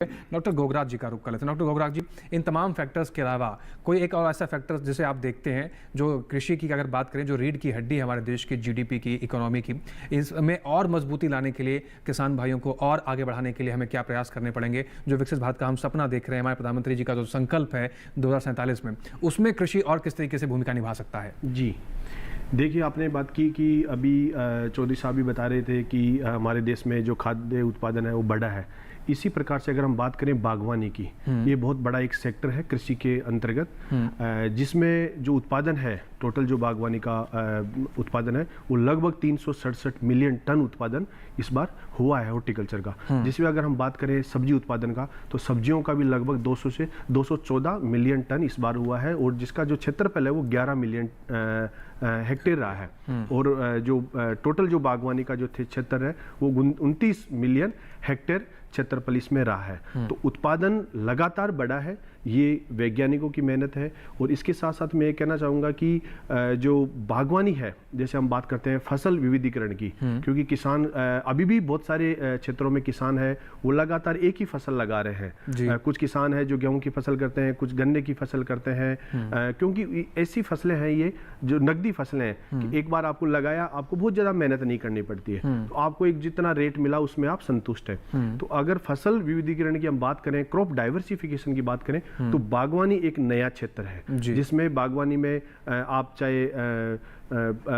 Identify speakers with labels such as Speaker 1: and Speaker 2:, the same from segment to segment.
Speaker 1: Doctor Gograj जी का रुख कर लेते हैं। डॉक्टर गोगराज जी, इन तमाम फैक्टर्स के अलावा कोई एक और ऐसा फैक्टर जिसे आप देखते हैं जो कृषि की अगर बात करें, जो रीढ़ की हड्डी है हमारे देश की जीडीपी की, इकोनॉमी की, इसमें और मजबूती लाने के लिए किसान भाइयों को और आगे बढ़ाने के लिए हमें क्या प्रयास करने पड़ेंगे? जो विकसित भारत का हम सपना देख रहे हैं, हमारे प्रधानमंत्री जी का जो संकल्प है 2047 में, उसमें कृषि और किस तरीके से भूमिका निभा सकता है?
Speaker 2: जी, देखिए, आपने बात की कि अभी चौधरी साहब भी बता रहे थे कि हमारे देश में जो खाद्य उत्पादन है वो बढ़ा है। इसी प्रकार से अगर हम बात करें बागवानी की, ये बहुत बड़ा एक सेक्टर है कृषि के अंतर्गत, जिसमें जो उत्पादन है, टोटल जो बागवानी का उत्पादन है वो लगभग 367 मिलियन टन उत्पादन इस बार हुआ है हॉर्टिकल्चर का। जिसमें अगर हम बात करें सब्जी उत्पादन का, तो सब्जियों का भी लगभग 200 से 214 मिलियन टन इस बार हुआ है, और जिसका जो क्षेत्रफल है वो 11 मिलियन हेक्टेयर रहा है। और जो टोटल जो बागवानी का जो क्षेत्र है वो 29 मिलियन हेक्टेयर क्षेत्रफल इसमें रहा है। तो उत्पादन लगातार बढ़ा है, ये वैज्ञानिकों की मेहनत है। और इसके साथ साथ मैं ये कहना चाहूँगा कि जो बागवानी है, जैसे हम बात करते हैं फसल विविधीकरण की, क्योंकि किसान अभी भी बहुत सारे क्षेत्रों में किसान है वो लगातार एक ही फसल लगा रहे हैं। कुछ किसान है जो गेहूं की फसल करते हैं, कुछ गन्ने की फसल करते हैं, क्योंकि ऐसी फसलें हैं ये जो नकदी फसलें हैं कि एक बार आपको लगाया, आपको बहुत ज़्यादा मेहनत नहीं करनी पड़ती है, तो आपको एक जितना रेट मिला उसमें आप संतुष्ट हैं। तो अगर फसल विविधीकरण की हम बात करें, क्रॉप डाइवर्सिफिकेशन की बात करें, तो बागवानी एक नया क्षेत्र है जिसमें बागवानी में आप चाहे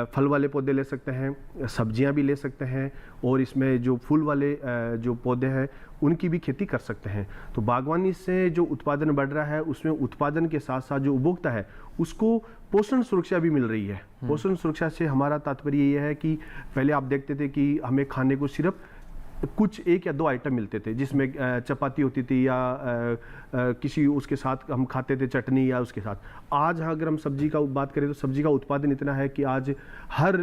Speaker 2: फल वाले पौधे ले सकते हैं, सब्जियां भी ले सकते हैं, और इसमें जो फूल वाले जो पौधे हैं उनकी भी खेती कर सकते हैं। तो बागवानी से जो उत्पादन बढ़ रहा है, उसमें उत्पादन के साथ साथ जो उपभोक्ता है उसको पोषण सुरक्षा भी मिल रही है। पोषण सुरक्षा से हमारा तात्पर्य ये है कि पहले आप देखते थे कि हमें खाने को सिर्फ कुछ 1 या 2 आइटम मिलते थे, जिसमें चपाती होती थी या किसी उसके साथ हम खाते थे चटनी या उसके साथ। आज अगर हम सब्जी का बात करें तो सब्जी का उत्पादन इतना है कि आज हर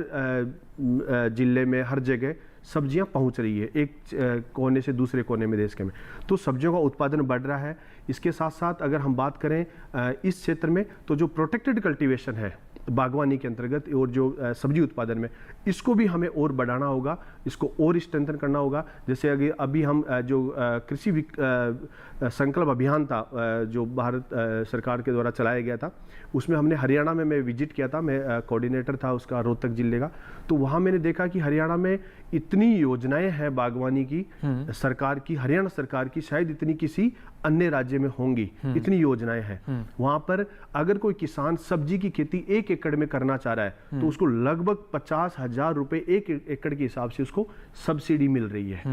Speaker 2: जिले में, हर जगह सब्जियां पहुंच रही है, एक कोने से दूसरे कोने में देश के में। तो सब्जियों का उत्पादन बढ़ रहा है। इसके साथ साथ अगर हम बात करें इस क्षेत्र में, तो जो प्रोटेक्टेड कल्टीवेशन है बागवानी के अंतर्गत और जो सब्जी उत्पादन में, इसको भी हमें और बढ़ाना होगा, इसको और स्ट्रेंथन करना होगा। जैसे अभी हम जो कृषि संकल्प अभियान था जो भारत सरकार के द्वारा चलाया गया था, उसमें हमने हरियाणा में मैं विजिट किया था, मैं कोऑर्डिनेटर था उसका रोहतक जिले का। तो वहाँ मैंने देखा कि हरियाणा में इतनी योजनाएं हैं बागवानी की सरकार की, हरियाणा सरकार की, शायद इतनी किसी अन्य राज्य में होंगी, इतनी योजनाएं हैं। वहां पर अगर कोई किसान सब्जी की खेती 1 एकड़ में करना चाह रहा है तो उसको लगभग 50,000 रुपए 1 एकड़ के हिसाब से उसको सब्सिडी मिल रही है।